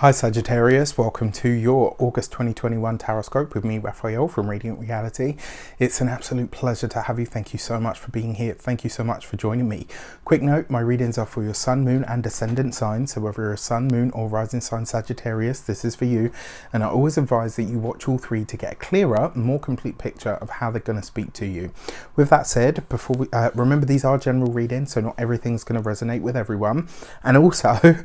Hi Sagittarius, welcome to your August 2021 Taroscope with me, Raphael from Radiant Reality. It's an absolute pleasure to have you. Thank you so much for being here. Thank you so much for joining me. Quick note, my readings are for your sun, moon and ascendant signs. So whether you're a sun, moon or rising sign Sagittarius, this is for you. And I always advise that you watch all three to get a clearer, more complete picture of how they're going to speak to you. With that said, before we remember, these are general readings, so not everything's going to resonate with everyone. And also,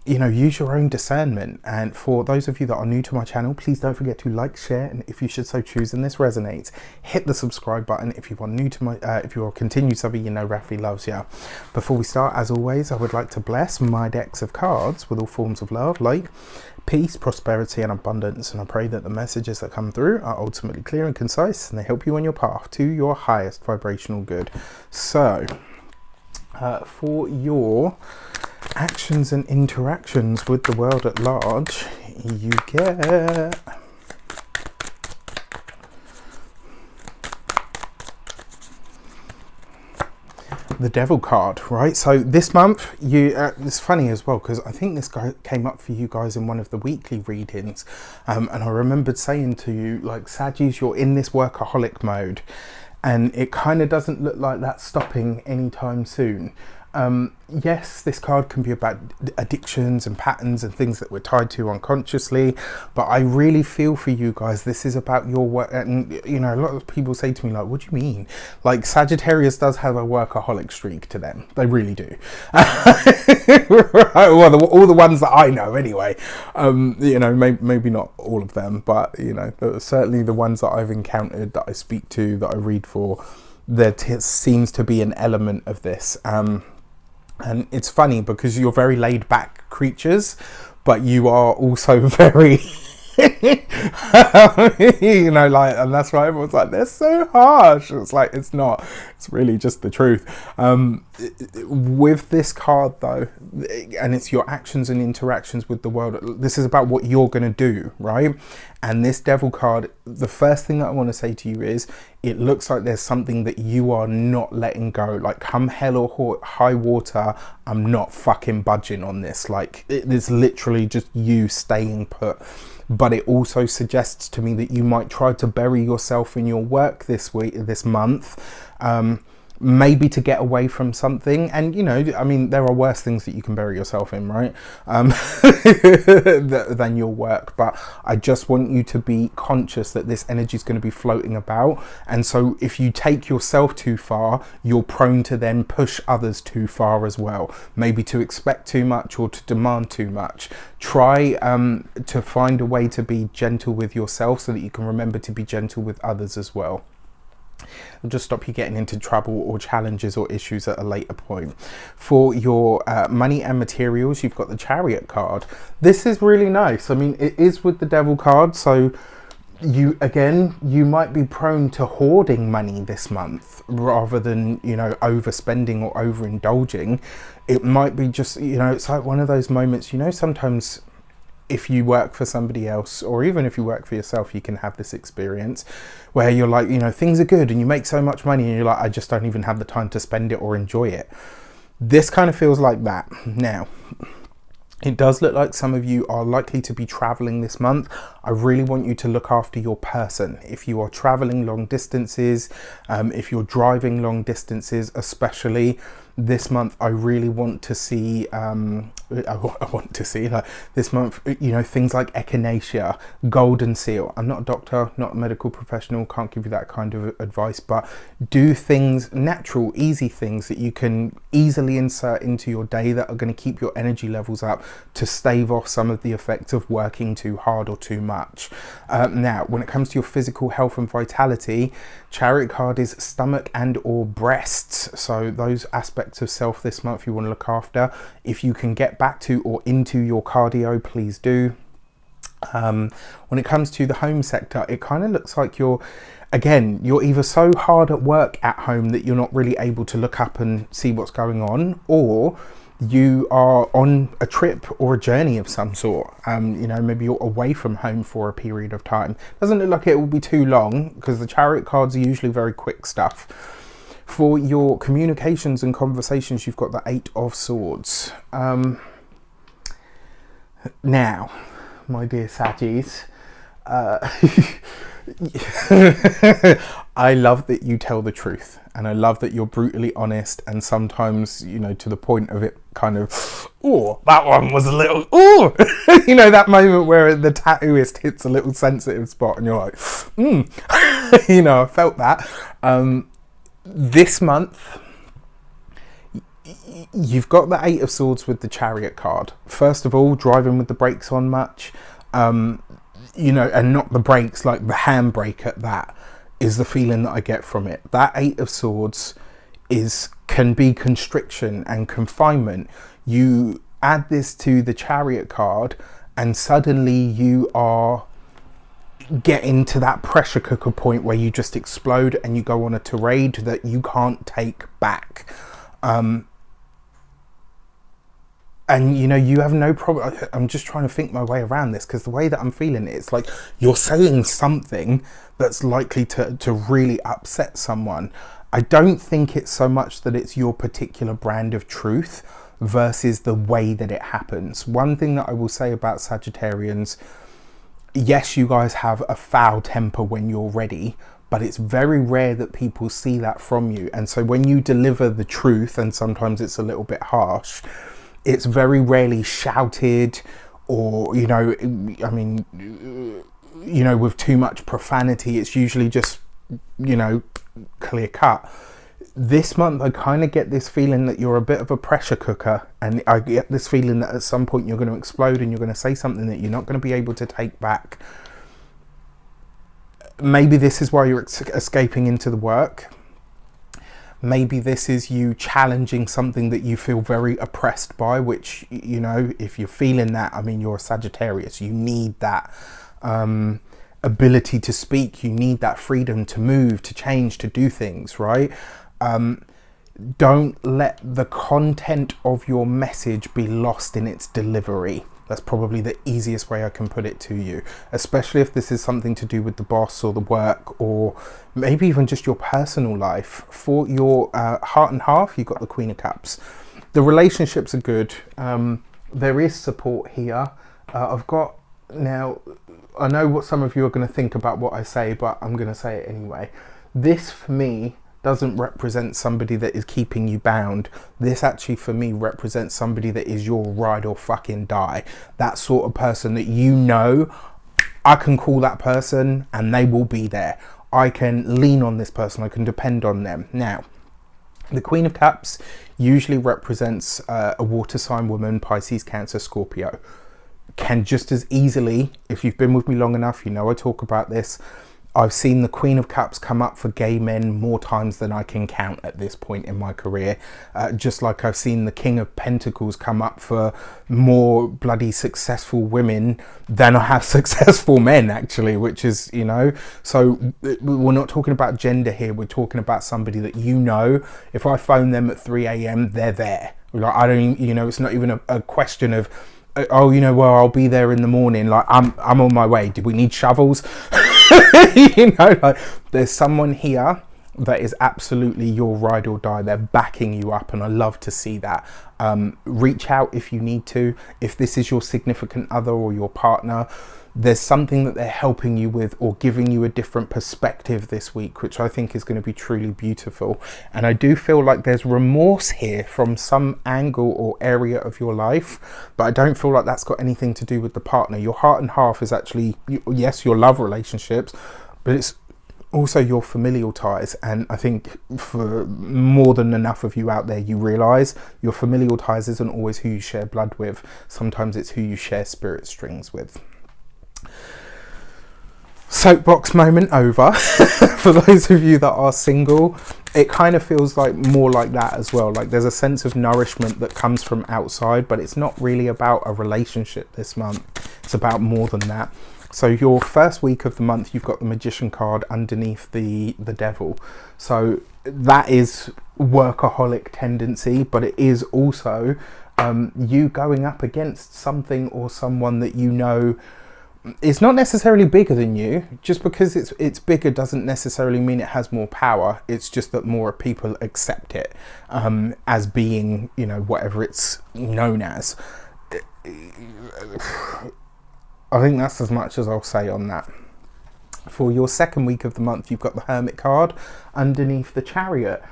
use your own discernment. And for those of you that are new to my channel, please don't forget to like, share, and if you should so choose and this resonates, hit the subscribe button. If you are new to my if you are continued subby, you know Rafi loves you. Before we start, as always, I would like to bless my decks of cards with all forms of love, light, peace, prosperity and abundance, and I pray that the messages that come through are ultimately clear and concise and they help you on your path to your highest vibrational good. So for your actions and interactions with the world at large, you get the Devil card, right? So this month, it's funny as well because I think this guy came up for you guys in one of the weekly readings, and I remembered saying to you, like, Saggies, you're in this workaholic mode, and it kind of doesn't look like that's stopping anytime soon. Yes, this card can be about addictions and patterns and things that we're tied to unconsciously, but I really feel for you guys. This is about your work. And a lot of people say to me, like, what do you mean? Like, Sagittarius does have a workaholic streak to them. They really do. Right? Well, all the ones that I know anyway. Maybe not all of them, but certainly the ones that I've encountered, that I speak to, that I read for, there seems to be an element of this. And it's funny because you're very laid back creatures, but you are also very, and that's why everyone's like, they're so harsh. It's like, it's not, it's really just the truth. With this card though, and it's your actions and interactions with the world, this is about what you're going to do, right? And this Devil card, the first thing that I want to say to you is, it looks like there's something that you are not letting go. Like, come hell or high water, I'm not fucking budging on this. Like, it's literally just you staying put. But it also suggests to me that you might try to bury yourself in your work this month, maybe to get away from something. And there are worse things that you can bury yourself in, right? Than your work. But I just want you to be conscious that this energy is going to be floating about, and so if you take yourself too far, you're prone to then push others too far as well, maybe to expect too much or to demand too much. Try to find a way to be gentle with yourself so that you can remember to be gentle with others as well. It'll just stop you getting into trouble or challenges or issues at a later point. For your money and materials, you've got the Chariot card. This is really nice. I mean, it is with the Devil card, so you might be prone to hoarding money this month rather than overspending or overindulging. It might be just it's like one of those moments, sometimes if you work for somebody else, or even if you work for yourself, you can have this experience where you're like, things are good and you make so much money and you're like, I just don't even have the time to spend it or enjoy it. This kind of feels like that. Now, it does look like some of you are likely to be traveling this month. I really want you to look after your person. If you are traveling long distances, if you're driving long distances, especially this month, I really want to see, like this month, things like echinacea, golden seal. I'm not a doctor, not a medical professional, can't give you that kind of advice, but do things, natural, easy things that you can easily insert into your day that are going to keep your energy levels up to stave off some of the effects of working too hard or too much. Now, when it comes to your physical health and vitality, Chariot card is stomach and or breasts. So those aspects of self this month you want to look after. If you can get back to or into your cardio, please do. When it comes to the home sector, it kind of looks like you're either so hard at work at home that you're not really able to look up and see what's going on, or you are on a trip or a journey of some sort. Maybe you're away from home for a period of time. Doesn't look like it will be too long because the Chariot cards are usually very quick stuff. For your communications and conversations, you've got the 8 of Swords. Now, my dear Saggies, I love that you tell the truth, and I love that you're brutally honest, and sometimes, you know, to the point of it kind of, oh, that one was a little, oh, you know, that moment where the tattooist hits a little sensitive spot and you're like, you know, I felt that. This month, you've got the Eight of Swords with the Chariot card. First of all, driving with the brakes on much, you know, and not the brakes, like the handbrake at that, is the feeling that I get from it. That Eight of Swords can be constriction and confinement. You add this to the Chariot card and suddenly you are getting to that pressure cooker point where you just explode and you go on a tirade that you can't take back. And, you know, you have no problem. I'm just trying to think my way around this, because the way that I'm feeling it, it's like you're saying something that's likely to really upset someone. I don't think it's so much that it's your particular brand of truth versus the way that it happens. One thing that I will say about Sagittarians, yes, you guys have a foul temper when you're ready, but it's very rare that people see that from you. And so when you deliver the truth, and sometimes it's a little bit harsh, it's very rarely shouted or, you know, I mean, you know, with too much profanity. It's usually just, you know, clear cut. This month, I kind of get this feeling that you're a bit of a pressure cooker, and I get this feeling that at some point you're going to explode and you're going to say something that you're not going to be able to take back. Maybe this is why you're escaping into the work. Maybe this is you challenging something that you feel very oppressed by, which, you know, if you're feeling that, I mean, you're a Sagittarius. You need that ability to speak. You need that freedom to move, to change, to do things, right? Don't let the content of your message be lost in its delivery. That's probably the easiest way I can put it to you, especially if this is something to do with the boss or the work, or maybe even just your personal life. For your heart and half, you've got the Queen of Cups. The relationships are good. There is support here. I've got, now, I know what some of you are going to think about what I say, but I'm going to say it anyway. This, for me, doesn't represent somebody that is keeping you bound. This actually, for me, represents somebody that is your ride or fucking die. That sort of person that, you know, I can call that person and they will be there. I can lean on this person. I can depend on them. Now, the Queen of Cups usually represents a water sign woman, Pisces, Cancer, Scorpio. Can just as easily, if you've been with me long enough, you know I talk about this. I've seen the Queen of Cups come up for gay men more times than I can count at this point in my career. Just like I've seen the King of Pentacles come up for more bloody successful women than I have successful men, actually, which is, you know, so we're not talking about gender here. We're talking about somebody that, you know, if I phone them at 3 a.m, they're there. Like, I don't, you know, it's not even a question of, oh, you know, well, I'll be there in the morning. Like, I'm on my way. Do we need shovels? You know, like, there's someone here that is absolutely your ride or die. They're backing you up, and I love to see that. Reach out if you need to. If this is your significant other or your partner, there's something that they're helping you with or giving you a different perspective this week, which I think is going to be truly beautiful. And I do feel like there's remorse here from some angle or area of your life, but I don't feel like that's got anything to do with the partner. Your heart and half is actually, yes, your love relationships, but it's also your familial ties. And I think for more than enough of you out there, you realize your familial ties isn't always who you share blood with. Sometimes it's who you share spirit strings with. Soapbox moment over. For those of you that are single, it kind of feels like more like that as well. Like, there's a sense of nourishment that comes from outside, but it's not really about a relationship this month. It's about more than that. So your first week of the month, you've got the Magician card underneath the Devil. So that is workaholic tendency, but it is also you going up against something or someone that, you know, it's not necessarily bigger than you. Just because it's bigger doesn't necessarily mean it has more power. It's just that more people accept it as being, you know, whatever it's known as. I think that's as much as I'll say on that. For your second week of the month, you've got the Hermit card underneath the Chariot.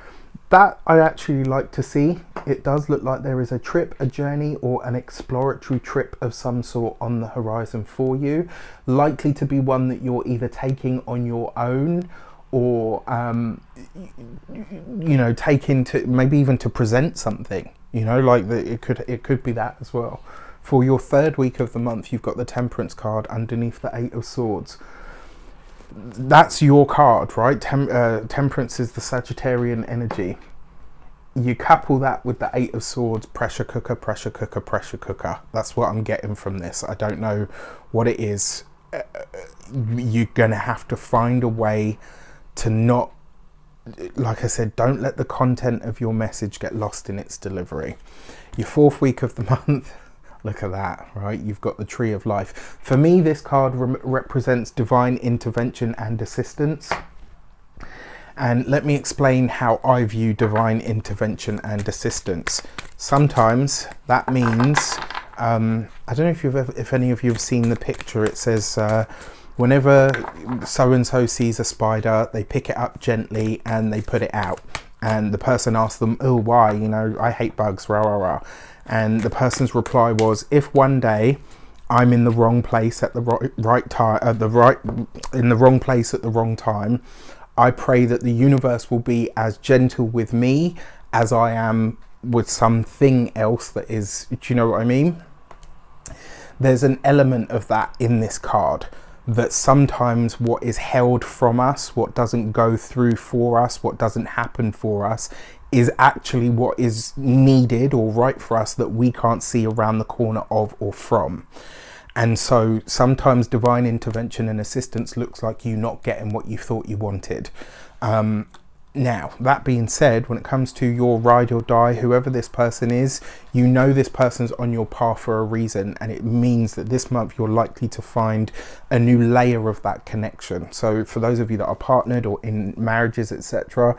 That I actually like to see. It does look like there is a trip, a journey, or an exploratory trip of some sort on the horizon for you. Likely to be one that you're either taking on your own, or you know, taking to maybe even to present something. You know, like it could be that as well. For your third week of the month, you've got the Temperance card underneath the Eight of Swords. That's your card, right? Temperance is the Sagittarian energy. You couple that with the Eight of Swords, pressure cooker, pressure cooker, pressure cooker. That's what I'm getting from this. I don't know what it is. You're going to have to find a way to not, like I said, don't let the content of your message get lost in its delivery. Your fourth week of the month, look at that, right? You've got the Tree of Life. For me, this card represents divine intervention and assistance. And let me explain how I view divine intervention and assistance. Sometimes that means, I don't know if any of you have seen the picture. It says, whenever so-and-so sees a spider, they pick it up gently and they put it out. And the person asks them, oh, why? You know, I hate bugs, rah, rah, rah. And the person's reply was, if one day I'm in the wrong place at the right time, in the wrong place at the wrong time, I pray that the universe will be as gentle with me as I am with something else that is, do you know what I mean? There's an element of that in this card, that sometimes what is held from us, what doesn't go through for us, what doesn't happen for us, is actually what is needed or right for us that we can't see around the corner of or from. And so sometimes divine intervention and assistance looks like you not getting what you thought you wanted. Now, that being said, when it comes to your ride or die, whoever this person is, you know this person's on your path for a reason, and it means that this month you're likely to find a new layer of that connection. So for those of you that are partnered or in marriages, etc.,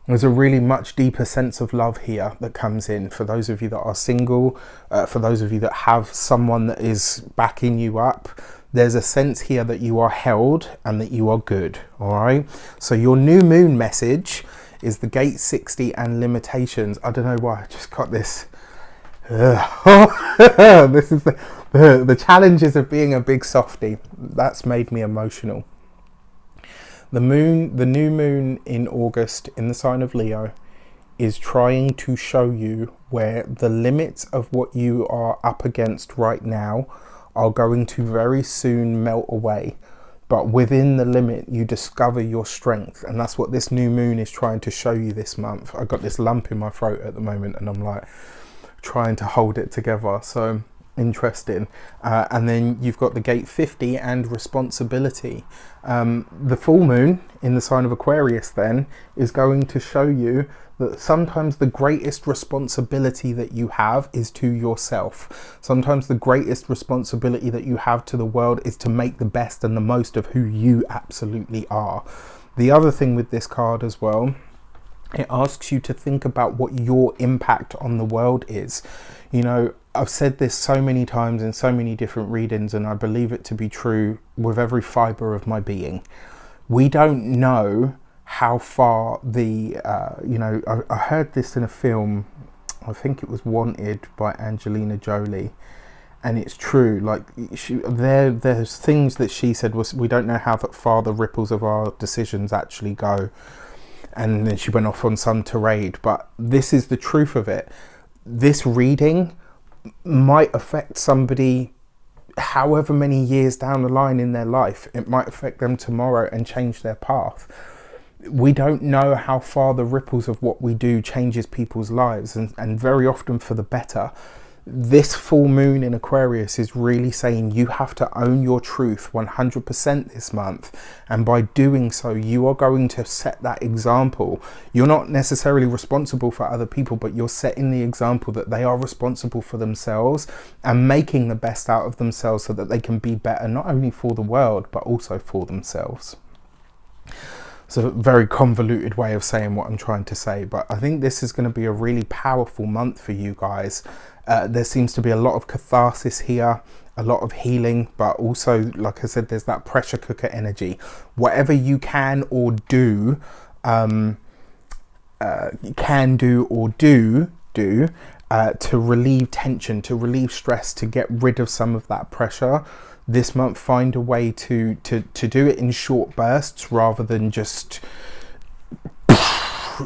there's a really much deeper sense of love here that comes in. For those of you that are single, for those of you that have someone that is backing you up, there's a sense here that you are held and that you are good. All right. So your new moon message is the gate 60 and limitations. I don't know why I just got this. This is the challenges of being a big softie. That's made me emotional. The new moon in August in the sign of Leo is trying to show you where the limits of what you are up against right now are going to very soon melt away. But within the limit, you discover your strength. And that's what this new moon is trying to show you this month. I've got this lump in my throat at the moment and I'm like trying to hold it together. So interesting. And then you've got the gate 50 and responsibility. The full moon in the sign of Aquarius then is going to show you that sometimes the greatest responsibility that you have is to yourself. Sometimes the greatest responsibility that you have to the world is to make the best and the most of who you absolutely are. The other thing with this card as well, it asks you to think about what your impact on the world is. You know, I've said this so many times in so many different readings, and I believe it to be true with every fiber of my being. We don't know how far the, you know, I heard this in a film, I think it was Wanted by Angelina Jolie, and it's true. Like, there's things that she said was, we don't know how far the ripples of our decisions actually go. And then she went off on some tirade, but this is the truth of it. This reading might affect somebody however many years down the line in their life. It might affect them tomorrow and change their path. We don't know how far the ripples of what we do changes people's lives, and very often for the better. This full moon in Aquarius is really saying you have to own your truth 100% this month, and by doing so you are going to set that example. You're not necessarily responsible for other people, but you're setting the example that they are responsible for themselves and making the best out of themselves so that they can be better not only for the world but also for themselves. It's a very convoluted way of saying what I'm trying to say, but I think this is going to be a really powerful month for you guys. There seems to be a lot of catharsis here, a lot of healing, but also, like I said, there's that pressure cooker energy. Whatever you can or do, to relieve tension, to relieve stress, to get rid of some of that pressure this month. Find a way to do it in short bursts rather than just,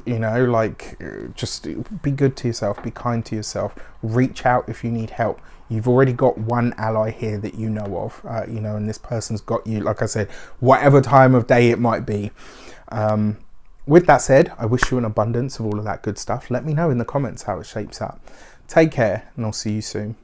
you know, like, just be good to yourself, be kind to yourself, reach out if you need help. You've already got one ally here that you know of, you know, and this person's got you, like I said, whatever time of day it might be. With that said, I wish you an abundance of all of that good stuff. Let me know in the comments how it shapes up. Take care, and I'll see you soon.